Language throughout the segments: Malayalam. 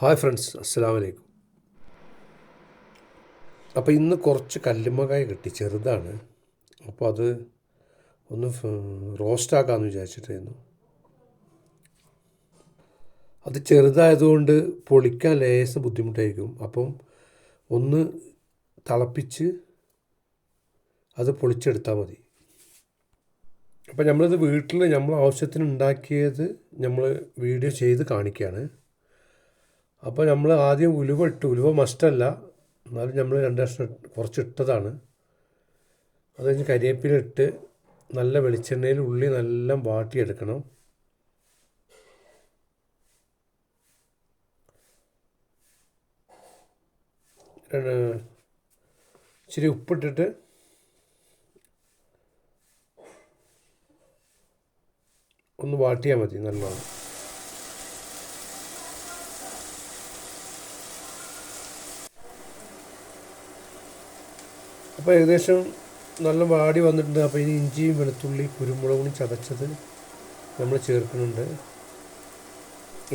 ഹായ് ഫ്രണ്ട്സ്, അസ്സലാമു അലൈക്കും. അപ്പോൾ ഇന്ന് കുറച്ച് കല്ലുമ്മക്കായ കിട്ടി, ചെറുതാണ്. അപ്പോൾ അത് ഒന്ന് റോസ്റ്റാക്കാമെന്ന് വിചാരിച്ചിട്ടായിരുന്നു. അത് ചെറുതായതുകൊണ്ട് പൊളിക്കാൻ ലേശം ബുദ്ധിമുട്ടായിരിക്കും. അപ്പം ഒന്ന് തിളപ്പിച്ച് അത് പൊളിച്ചെടുത്താൽ മതി. അപ്പോൾ നമ്മളിത് വീട്ടിൽ നമ്മൾ ആവശ്യത്തിന് ഉണ്ടാക്കിയത് നമ്മൾ വീഡിയോ ചെയ്ത് കാണിക്കുകയാണ്. അപ്പോൾ നമ്മൾ ആദ്യം ഉലുവ ഇട്ടു. ഉലുവ മസ്റ്റല്ല, എന്നാലും നമ്മൾ 2 കഷ്ണം കുറച്ച് ഇട്ടതാണ്. അത് കഴിഞ്ഞ് കരിവേപ്പില ഇട്ട് നല്ല വെളിച്ചെണ്ണയിൽ ഉള്ളി നല്ല വാട്ടിയെടുക്കണം. ഇച്ചിരി ഉപ്പിട്ടിട്ട് ഒന്ന് വാട്ടിയാൽ മതി നല്ലോണം. അപ്പോൾ ഏകദേശം നല്ല വാടി വന്നിട്ടുണ്ട്. അപ്പോൾ ഇനി ഇഞ്ചിയും വെളുത്തുള്ളി കുരുമുളകും ചതച്ചത് നമ്മൾ ചേർക്കുന്നുണ്ട്.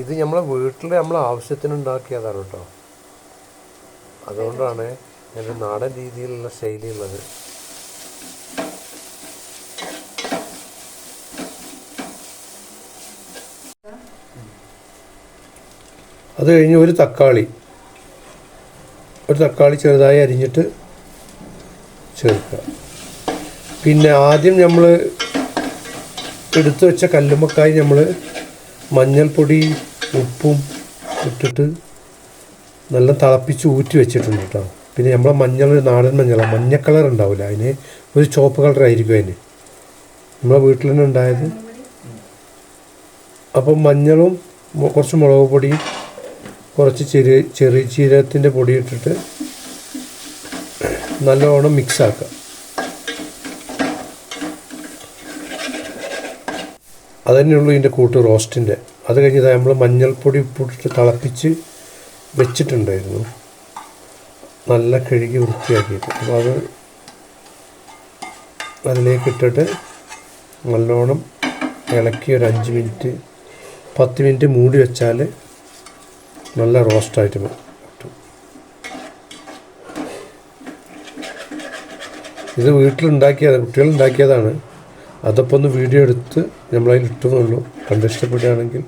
ഇത് നമ്മളെ വീട്ടിൽ നമ്മൾ ആവശ്യത്തിന് ഉണ്ടാക്കിയതാണ് കേട്ടോ. അതുകൊണ്ടാണ് എൻ്റെ നാടൻ രീതിയിലുള്ള ശൈലിയുള്ളത്. അത് കഴിഞ്ഞ് ഒരു തക്കാളി ചെറുതായി അരിഞ്ഞിട്ട് ചേർക്കുക. പിന്നെ ആദ്യം നമ്മൾ എടുത്തു വെച്ച കല്ലുമ്മക്കായി നമ്മൾ മഞ്ഞൾപ്പൊടി ഉപ്പും ഇട്ടിട്ട് നല്ല തിളപ്പിച്ച് ഊറ്റി വെച്ചിട്ടുണ്ട് കേട്ടോ. പിന്നെ നമ്മളെ മഞ്ഞൾ നാടൻ മഞ്ഞളാണ്, മഞ്ഞ കളർ ഉണ്ടാവില്ല, അതിന് ഒരു ചുവപ്പ് കളറായിരിക്കും അതിന്, നമ്മളെ വീട്ടിൽ തന്നെ ഉണ്ടായത്. അപ്പം മഞ്ഞളും കുറച്ച് മുളക് പൊടിയും കുറച്ച് ചെറിയ ജീരകത്തിൻ്റെ പൊടി ഇട്ടിട്ട് നല്ലോണം മിക്സാക്കുക. അതുതന്നെയുള്ളൂ ഇതിൻ്റെ കൂട്ട് റോസ്റ്റിൻ്റെ. അത് കഴിഞ്ഞത് നമ്മൾ മഞ്ഞൾപ്പൊടി ഉപ്പിട്ടിട്ട് തിളപ്പിച്ച് വെച്ചിട്ടുണ്ടായിരുന്നു, നല്ല കഴുകി വൃത്തിയാക്കിയിട്ട്. അപ്പോൾ അത് അതിലേക്ക് ഇട്ടിട്ട് നല്ലോണം ഇളക്കി ഒരു 5 മിനിറ്റ് 10 മിനിറ്റ് മൂടി വെച്ചാൽ നല്ല റോസ്റ്റായിട്ട് കിട്ടും. ഇത് വീട്ടിലുണ്ടാക്കിയത്, കുട്ടികളുണ്ടാക്കിയതാണ്. അതപ്പോൾ ഒന്ന് വീഡിയോ എടുത്ത് നമ്മളതിൽ ഇട്ടുന്നുള്ളൂ. കണ്ടിഷ്ടപ്പെടുകയാണെങ്കിൽ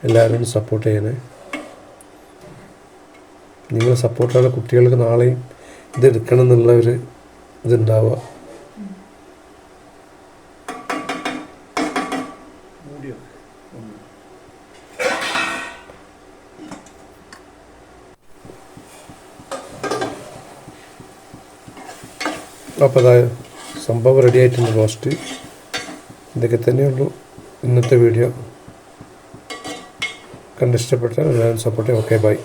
എല്ലാവരും ഒന്ന് സപ്പോർട്ട് ചെയ്യണേ. നിങ്ങൾ സപ്പോർട്ടാണ് കുട്ടികൾക്ക് നാളെയും ഇത് എടുക്കണം എന്നുള്ള ഒരു ഇതുണ്ടാവുക. അപ്പോൾ അതായത് സംഭവം റെഡി ആയിട്ടുണ്ട് റോസ്റ്റ്. ഇതൊക്കെ തന്നെയുള്ളൂ ഇന്നത്തെ വീഡിയോ. കണ്ടിഷ്ടപ്പെട്ടാൽ എല്ലാവരും സപ്പോർട്ട്. Okay, by.